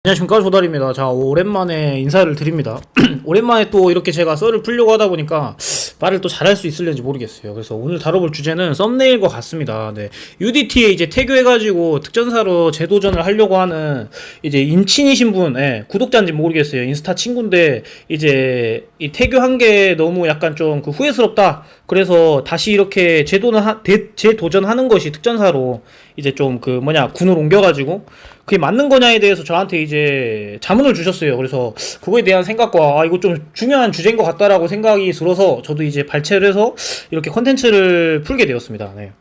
안녕하십니까, 조달입니다. 자, 오랜만에 인사를 드립니다. 오랜만에 또 이렇게 제가 썰을 풀려고 하다 보니까 말을 또 잘할 수 있을는지 모르겠어요. 그래서 오늘 다뤄볼 주제는 썸네일과 같습니다. 네, UDT에 이제 태교해가지고 특전사로 재도전을 하려고 하는 이제 인친이신 분, 구독자인지 모르겠어요. 인스타 친구인데 이제 이 태교한 게 너무 약간 좀 그 후회스럽다. 그래서 다시 이렇게 재도전하는 것이 특전사로 이제 좀 그 군을 옮겨가지고 그게 맞는 거냐에 대해서 저한테 이제 자문을 주셨어요. 그래서 그거에 대한 생각과 이거 좀 중요한 주제인 것 같다라고 생각이 들어서 저도 이제 발췌를 해서 이렇게 컨텐츠를 풀게 되었습니다. 네.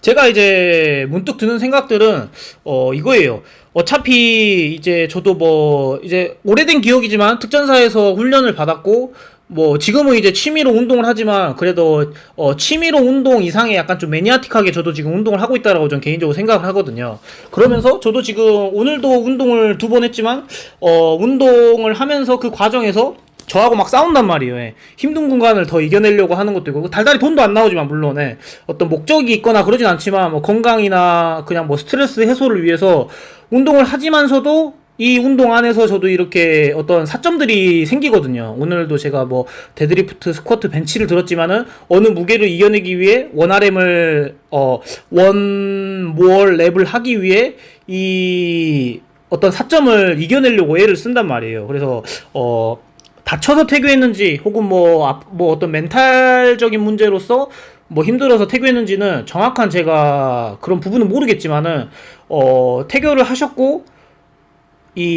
제가 이제 문득 드는 생각들은 이거예요. 어차피 이제 저도 뭐 이제 오래된 기억이지만 특전사에서 훈련을 받았고 뭐 지금은 이제 취미로 운동을 하지만 그래도 취미로 운동 이상의 약간 좀 매니아틱하게 저도 지금 운동을 하고 있다라고 전 개인적으로 생각을 하거든요. 그러면서 저도 지금 오늘도 운동을 2번 했지만 운동을 하면서 그 과정에서 저하고 막 싸운단 말이에요. 힘든 공간을 더 이겨내려고 하는 것도 있고 달달이 돈도 안 나오지만 물론 어떤 목적이 있거나 그러진 않지만 뭐 건강이나 그냥 뭐 스트레스 해소를 위해서 운동을 하지만서도 이 운동 안에서 저도 이렇게 어떤 사점들이 생기거든요. 오늘도 제가 뭐 데드리프트, 스쿼트, 벤치를 들었지만은 어느 무게를 이겨내기 위해 원RM을 원모어 랩을 하기 위해 이 어떤 사점을 이겨내려고 애를 쓴단 말이에요. 그래서 다쳐서 태교했는지 혹은 뭐 어떤 멘탈적인 문제로서 뭐 힘들어서 태교했는지는 정확한 제가 그런 부분은 모르겠지만은 태교를 하셨고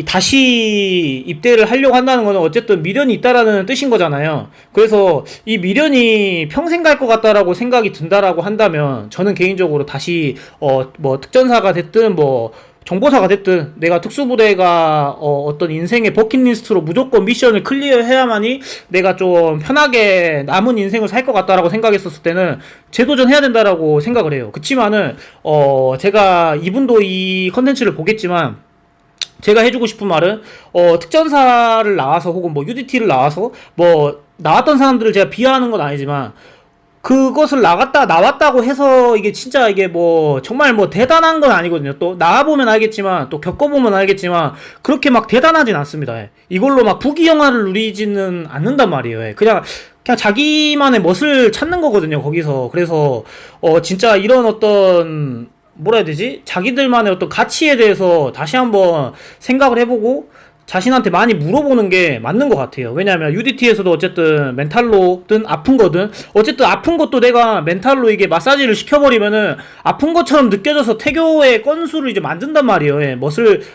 다시 입대를 하려고 한다는 거는 어쨌든 미련이 있다라는 뜻인 거잖아요. 그래서 이 미련이 평생 갈 것 같다라고 생각이 든다라고 한다면 저는 개인적으로 다시 뭐 특전사가 됐든 뭐 정보사가 됐든 내가 특수부대가 어떤 인생의 버킷리스트로 무조건 미션을 클리어해야만이 내가 좀 편하게 남은 인생을 살 것 같다라고 생각했었을 때는 재도전 해야 된다라고 생각을 해요. 그치만은 제가 이분도 이 컨텐츠를 보겠지만 제가 해주고 싶은 말은 특전사를 나와서 혹은 뭐 UDT를 나와서 뭐 나왔던 사람들을 제가 비하하는 건 아니지만 그것을 나왔다고 해서 이게 진짜 이게 뭐 정말 뭐 대단한 건 아니거든요. 또 나와보면 알겠지만 또 겪어보면 알겠지만 그렇게 막 대단하진 않습니다. 이걸로 막 부귀영화를 누리지는 않는단 말이에요. 그냥 자기만의 멋을 찾는 거거든요. 거기서. 그래서 진짜 이런 어떤 뭐라 해야 되지? 자기들만의 어떤 가치에 대해서 다시 한번 생각을 해보고 자신한테 많이 물어보는 게 맞는 것 같아요. 왜냐하면 UDT에서도 어쨌든 멘탈로든 아픈 거든 어쨌든 아픈 것도 내가 멘탈로 이게 마사지를 시켜버리면은 아픈 것처럼 느껴져서 태교의 건수를 이제 만든단 말이에요.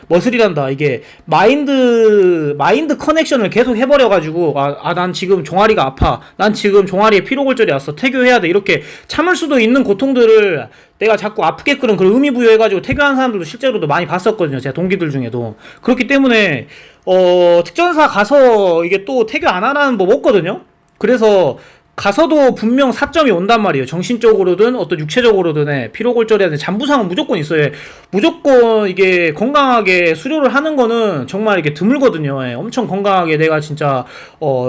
머슬이란다. 이게 마인드 커넥션을 계속 해버려가지고 난 지금 종아리가 아파. 난 지금 종아리에 피로골절이 왔어. 태교해야 돼. 이렇게 참을 수도 있는 고통들을 내가 자꾸 아프게 끄는 그런 의미부여해가지고 태교하는 사람들도 실제로도 많이 봤었거든요. 제가 동기들 중에도. 그렇기 때문에 특전사 가서 이게 또 태교 안 하라는 법 없거든요. 그래서 가서도 분명 사점이 온단 말이에요. 정신적으로든 어떤 육체적으로든 피로골절이라든 잠부상은 무조건 있어요. 무조건 이게 건강하게 수료를 하는 거는 정말 이게 드물거든요. 엄청 건강하게 내가 진짜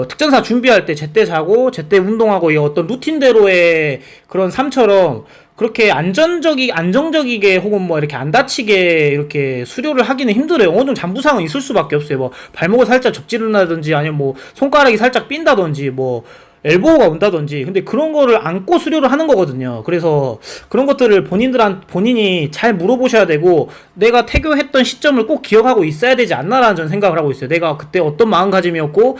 특전사 준비할 때 제때 자고 제때 운동하고 이 어떤 루틴대로의 그런 삶처럼 그렇게 안정적이게 혹은 뭐 이렇게 안 다치게 이렇게 수료를 하기는 힘들어요. 어느 정도 잠부상은 있을 수밖에 없어요. 뭐 발목을 살짝 접지른다든지 아니면 뭐 손가락이 살짝 삔다든지 뭐 엘보가 온다든지. 근데 그런 거를 안고 수료를 하는 거거든요. 그래서 그런 것들을 본인이 잘 물어보셔야 되고 내가 태교했던 시점을 꼭 기억하고 있어야 되지 않나라는 저는 생각을 하고 있어요. 내가 그때 어떤 마음가짐이었고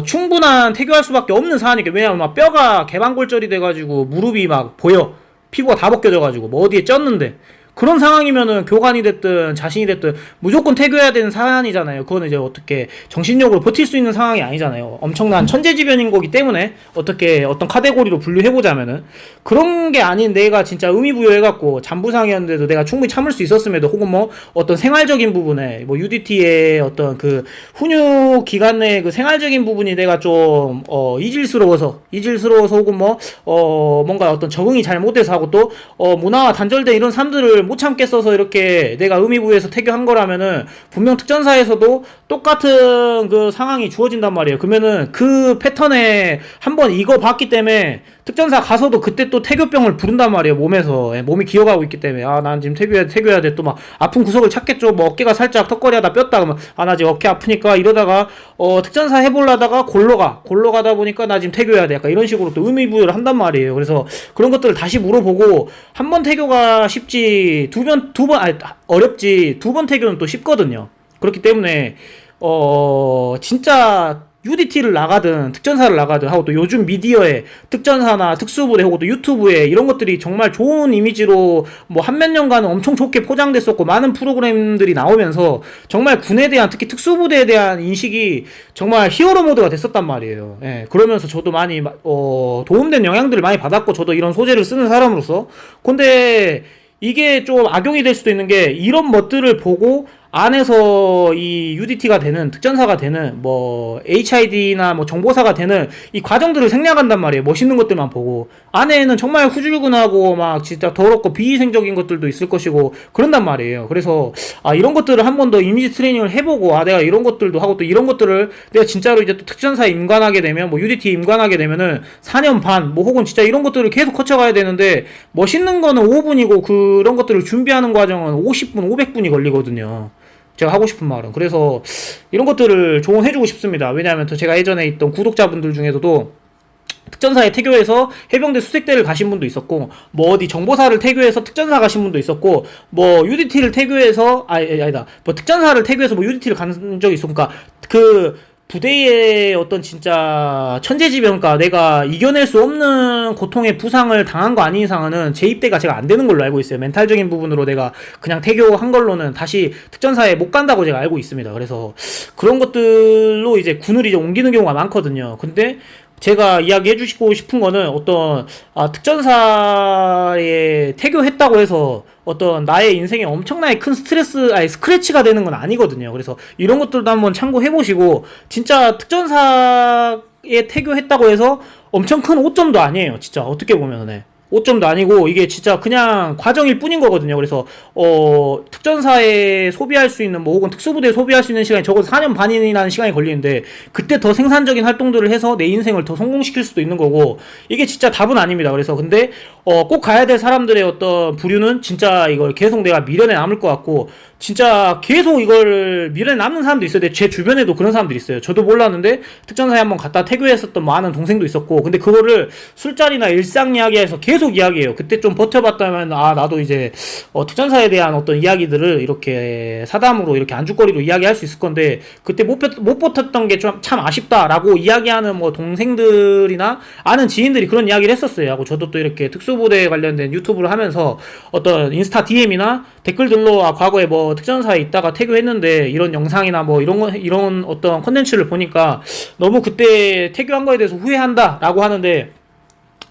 충분한 태교할 수밖에 없는 상황이니까. 왜냐면 막 뼈가 개방골절이 돼가지고 무릎이 막 보여. 피부가 다 벗겨져가지고 뭐 어디에 쪘는데 그런 상황이면은 교관이 됐든 자신이 됐든 무조건 태교해야 되는 사안이잖아요. 그거는 이제 어떻게 정신력으로 버틸 수 있는 상황이 아니잖아요. 엄청난 천재지변인 거기 때문에 어떻게 어떤 카테고리로 분류해보자면은 그런 게 아닌 내가 진짜 의미부여해갖고 잠부상이었는데도 내가 충분히 참을 수 있었음에도 혹은 뭐 어떤 생활적인 부분에 뭐 UDT의 어떤 그 훈육 기간 내 그 생활적인 부분이 내가 좀 이질스러워서 혹은 뭐 뭔가 어떤 적응이 잘 못돼서 하고 또 문화와 단절된 이런 사람들을 못 참겠어서 이렇게 내가 의미부여해서 태교한 거라면은 분명 특전사에서도 똑같은 그 상황이 주어진단 말이에요. 그러면은 그 패턴에 한번 이거 봤기 때문에 특전사 가서도 그때 또 태교병을 부른단 말이에요. 몸에서. 예, 몸이 기어가고 있기 때문에 난 지금 태교해야 돼. 또 막 아픈 구석을 찾겠죠. 뭐 어깨가 살짝 턱걸이 하다 뼈다 그러면 나 지금 어깨 아프니까 이러다가 특전사 해보려다가 골로 가다 보니까 나 지금 태교해야 돼. 약간 이런 식으로 또 의미부여를 한단 말이에요. 그래서 그런 것들을 다시 물어보고 한 번 태교가 쉽지 어렵지 두 번 태교는 또 쉽거든요. 그렇기 때문에 진짜 UDT를 나가든 특전사를 나가든 하고 또 요즘 미디어에 특전사나 특수부대 하고 또 유튜브에 이런 것들이 정말 좋은 이미지로 뭐 한 몇 년간은 엄청 좋게 포장됐었고 많은 프로그램들이 나오면서 정말 군에 대한 특히 특수부대에 대한 인식이 정말 히어로 모드가 됐었단 말이에요. 예, 그러면서 저도 많이 도움된 영향들을 많이 받았고 저도 이런 소재를 쓰는 사람으로서 근데 이게 좀 악용이 될 수도 있는 게 이런 것들을 보고 안에서 이 UDT가 되는 특전사가 되는 뭐 HID나 뭐 정보사가 되는 이 과정들을 생략한단 말이에요. 멋있는 것들만 보고 안에는 정말 후줄근하고 막 진짜 더럽고 비위생적인 것들도 있을 것이고 그런단 말이에요. 그래서 이런 것들을 한 번 더 이미지 트레이닝을 해보고 내가 이런 것들도 하고 또 이런 것들을 내가 진짜로 이제 또 특전사에 임관하게 되면 뭐 UDT에 임관하게 되면은 4년 반 뭐 혹은 진짜 이런 것들을 계속 거쳐가야 되는데 멋있는 거는 5분이고 그런 것들을 준비하는 과정은 50분 500분이 걸리거든요. 제가 하고 싶은 말은. 그래서 이런 것들을 조언해주고 싶습니다. 왜냐하면 또 제가 예전에 있던 구독자분들 중에서도 특전사에 태교해서 해병대 수색대를 가신 분도 있었고 뭐 어디 정보사를 태교해서 특전사 가신 분도 있었고 뭐 UDT를 태교해서 아니다 뭐 특전사를 태교해서 뭐 UDT를 간 적이 있어. 그러니까 그 부대의 어떤 진짜 천재지변가 내가 이겨낼 수 없는 고통의 부상을 당한 거 아닌 이상은 재입대가 제가 안 되는 걸로 알고 있어요. 멘탈적인 부분으로 내가 그냥 태교한 걸로는 다시 특전사에 못 간다고 제가 알고 있습니다. 그래서 그런 것들로 이제 군을 이제 옮기는 경우가 많거든요. 근데 제가 이야기해 주시고 싶은 거는 어떤 특전사에 태교했다고 해서 어떤 나의 인생에 엄청나게 큰 스크래치가 되는 건 아니거든요. 그래서 이런 것들도 한번 참고해 보시고 진짜 특전사에 태교했다고 해서 엄청 큰 오점도 아니에요. 진짜 어떻게 보면은 5점도 아니고 이게 진짜 그냥 과정일 뿐인 거거든요. 그래서 특전사에 소비할 수 있는 뭐 혹은 특수부대에 소비할 수 있는 시간이 적어도 4년 반이라는 시간이 걸리는데 그때 더 생산적인 활동들을 해서 내 인생을 더 성공시킬 수도 있는 거고 이게 진짜 답은 아닙니다. 그래서 근데 꼭 가야 될 사람들의 어떤 부류는 진짜 이걸 계속 내가 미련에 남을 것 같고 진짜 계속 이걸 미련에 남는 사람도 있어요. 제 주변에도 그런 사람들이 있어요. 저도 몰랐는데 특전사에 한번 갔다 태교했었던 많은 동생도 있었고 근데 그거를 술자리나 일상 이야기에서 계속 이야기해요. 그때 좀 버텨봤다면 나도 이제 특전사에 대한 어떤 이야기들을 이렇게 사담으로 이렇게 안주거리로 이야기할 수 있을 건데 그때 못 버텼던 게 좀 참 아쉽다라고 이야기하는 뭐 동생들이나 아는 지인들이 그런 이야기를 했었어요. 하고 저도 또 이렇게 특수부대에 관련된 유튜브를 하면서 어떤 인스타 DM이나 댓글들로 과거에 뭐 특전사에 있다가 태교했는데 이런 영상이나 뭐 이런 어떤 컨텐츠를 보니까 너무 그때 태교한 거에 대해서 후회한다라고 하는데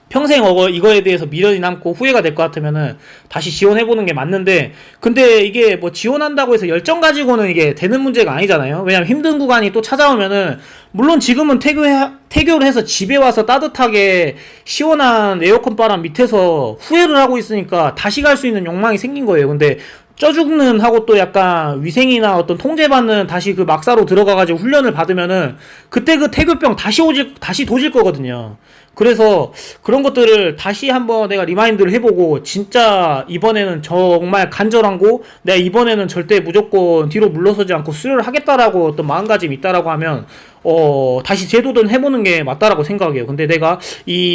평생 이거에 대해서 미련이 남고 후회가 될 것 같으면은 다시 지원해보는 게 맞는데 근데 이게 뭐 지원한다고 해서 열정 가지고는 이게 되는 문제가 아니잖아요. 왜냐면 힘든 구간이 또 찾아오면은 물론 지금은 태교를 해서 집에 와서 따뜻하게 시원한 에어컨 바람 밑에서 후회를 하고 있으니까 다시 갈 수 있는 욕망이 생긴 거예요. 근데 쪄죽는 하고 또 약간 위생이나 어떤 통제받는 다시 그 막사로 들어가가지고 훈련을 받으면은 그때 그 태교병 다시 도질 거거든요. 그래서 그런 것들을 다시 한번 내가 리마인드를 해보고 진짜 이번에는 정말 간절한고 내가 이번에는 절대 무조건 뒤로 물러서지 않고 수료를 하겠다라고 어떤 마음가짐이 있다라고 하면 다시 재도전 해보는 게 맞다라고 생각해요. 근데 내가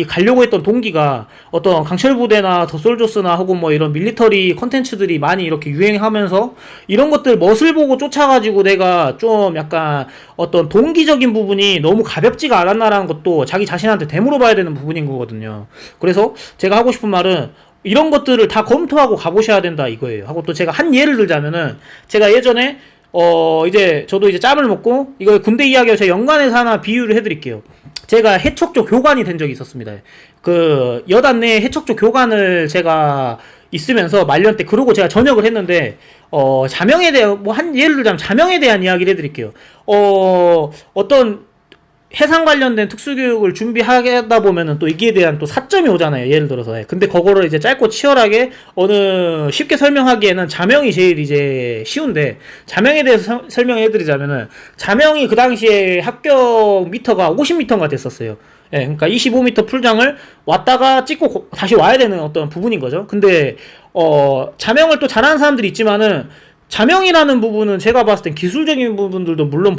가려고 했던 동기가 어떤 강철부대나 더솔저스나 혹은 뭐 이런 밀리터리 컨텐츠들이 많이 이렇게 유행하면서 이런 것들 멋을 보고 쫓아가지고 내가 좀 약간 어떤 동기적인 부분이 너무 가볍지가 않았나라는 것도 자기 자신한테 되물어봐야 되는 부분인 거거든요. 그래서 제가 하고 싶은 말은 이런 것들을 다 검토하고 가보셔야 된다 이거예요. 하고 또 제가 한 예를 들자면은 제가 예전에 이제 저도 이제 짬을 먹고 이거 군대 이야기를 제가 연관해서 하나 비유를 해드릴게요. 제가 해척조 교관이 된 적이 있었습니다. 그 여단 내 해척조 교관을 제가 있으면서 말년 때 그러고 제가 전역을 했는데 자명에 대한 뭐 한 예를 들자면 자명에 대한 이야기를 해드릴게요. 어떤 해상 관련된 특수교육을 준비하다 보면은 또 이기에 대한 또 사점이 오잖아요. 예를 들어서. 근데 그거를 이제 짧고 치열하게 쉽게 설명하기에는 자명이 제일 이제 쉬운데 자명에 대해서 설명해 드리자면은 자명이 그 당시에 합격 미터가 50미터가 됐었어요. 예, 그러니까 25m 풀장을 왔다가 찍고 다시 와야 되는 어떤 부분인 거죠. 근데 자명을 또 잘하는 사람들이 있지만은 자명이라는 부분은 제가 봤을 땐 기술적인 부분들도 물론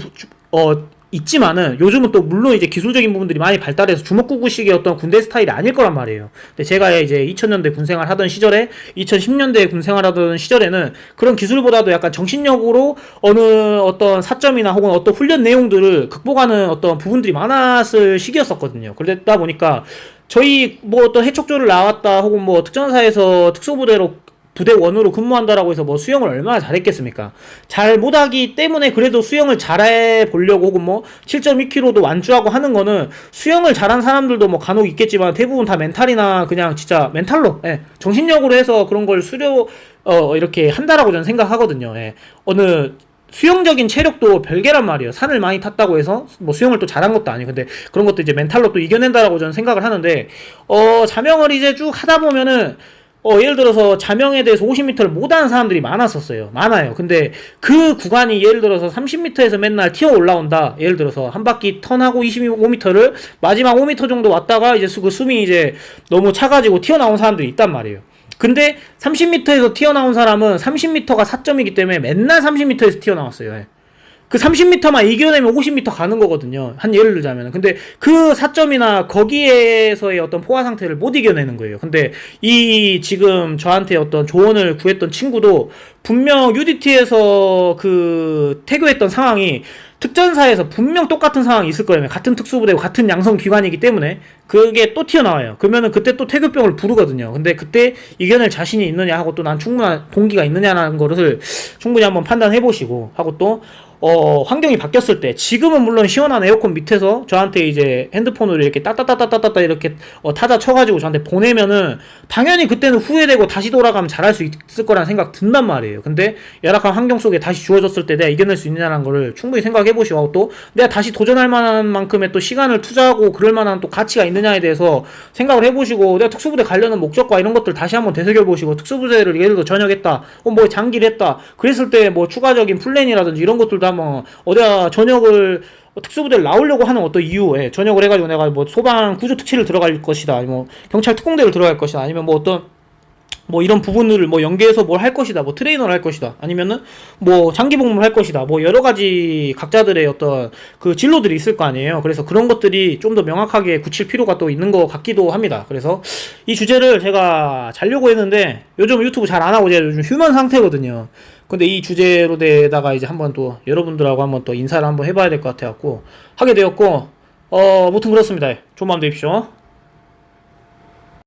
있지만은 요즘은 또 물론 이제 기술적인 부분들이 많이 발달해서 주먹구구식의 어떤 군대 스타일이 아닐 거란 말이에요. 근데 제가 이제 2000년대 군생활 하던 시절에 2010년대 군생활 하던 시절에는 그런 기술보다도 약간 정신력으로 어느 어떤 사점이나 혹은 어떤 훈련 내용들을 극복하는 어떤 부분들이 많았을 시기였었거든요. 그러다 보니까 저희 뭐 어떤 해촉조를 나왔다 혹은 뭐 특전사에서 특수부대로 부대원으로 근무한다라고 해서 뭐 수영을 얼마나 잘했겠습니까? 잘 못하기 때문에 그래도 수영을 잘해 보려고 혹은 뭐 7.2km도 완주하고 하는 거는 수영을 잘한 사람들도 뭐 간혹 있겠지만 대부분 다 멘탈이나 그냥 진짜 멘탈로, 예, 정신력으로 해서 그런 걸 이렇게 한다라고 저는 생각하거든요. 예. 어느 수영적인 체력도 별개란 말이에요. 산을 많이 탔다고 해서 뭐 수영을 또 잘한 것도 아니고, 근데 그런 것도 이제 멘탈로 또 이겨낸다라고 저는 생각을 하는데, 자명을 이제 쭉 하다 보면은 예를 들어서 자명에 대해서 50m를 못하는 사람들이 많았었어요. 많아요. 근데 그 구간이 예를 들어서 30m에서 맨날 튀어 올라온다. 예를 들어서 한 바퀴 턴하고 25m를 마지막 5m 정도 왔다가 이제 그 숨이 이제 너무 차가지고 튀어나온 사람들이 있단 말이에요. 근데 30m에서 튀어나온 사람은 30m가 4점이기 때문에 맨날 30m에서 튀어나왔어요. 예. 그 30m만 이겨내면 50m 가는 거거든요. 한 예를 들자면. 근데 그 4점이나 거기에서의 어떤 포화 상태를 못 이겨내는 거예요. 근데 이 지금 저한테 어떤 조언을 구했던 친구도 분명 UDT에서 그 태교했던 상황이 특전사에서 분명 똑같은 상황이 있을 거예요. 같은 특수부대고 같은 양성기관이기 때문에 그게 또 튀어나와요. 그러면은 그때 또 태교병을 부르거든요. 근데 그때 이겨낼 자신이 있느냐 하고 또 난 충분한 동기가 있느냐라는 거를 충분히 한번 판단해 보시고 하고 또 환경이 바뀌었을 때, 지금은 물론 시원한 에어컨 밑에서 저한테 이제 핸드폰으로 이렇게 따따따따따따 이렇게 타자 쳐가지고 저한테 보내면은 당연히 그때는 후회되고 다시 돌아가면 잘할 수 있을 거라는 생각 든단 말이에요. 근데 열악한 환경 속에 다시 주어졌을 때 내가 이겨낼 수 있느냐는 거를 충분히 생각해 보시고, 또 내가 다시 도전할 만한 만큼의 또 시간을 투자하고 그럴 만한 또 가치가 있느냐에 대해서 생각을 해보시고, 내가 특수부대 가려는 목적과 이런 것들 다시 한번 되새겨 보시고, 특수부대를 예를 들어 전역했다, 뭐 장기를 했다, 그랬을 때 뭐 추가적인 플랜이라든지 이런 것들도 한번 어디야 전역을 특수부대를 나오려고 하는 어떤 이유에 전역을 해가지고 내가 뭐 소방 구조 특치를 들어갈 것이다, 뭐 경찰 특공대를 들어갈 것이다, 아니면 뭐 어떤 뭐 이런 부분들을 뭐 연계해서 뭘 할 것이다, 뭐 트레이너를 할 것이다, 아니면은 뭐 장기 복무를 할 것이다, 뭐 여러 가지 각자들의 어떤 그 진로들이 있을 거 아니에요. 그래서 그런 것들이 좀 더 명확하게 굳힐 필요가 또 있는 것 같기도 합니다. 그래서 이 주제를 제가 자려고 했는데 요즘 유튜브 잘 안 하고 제가 요즘 휴먼 상태거든요. 근데 이 주제로 대다가 이제 한번 또 여러분들하고 한번 또 인사를 한번 해봐야 될 것 같아갖고 하게 되었고, 무튼 그렇습니다. 좋은 밤 되십시오.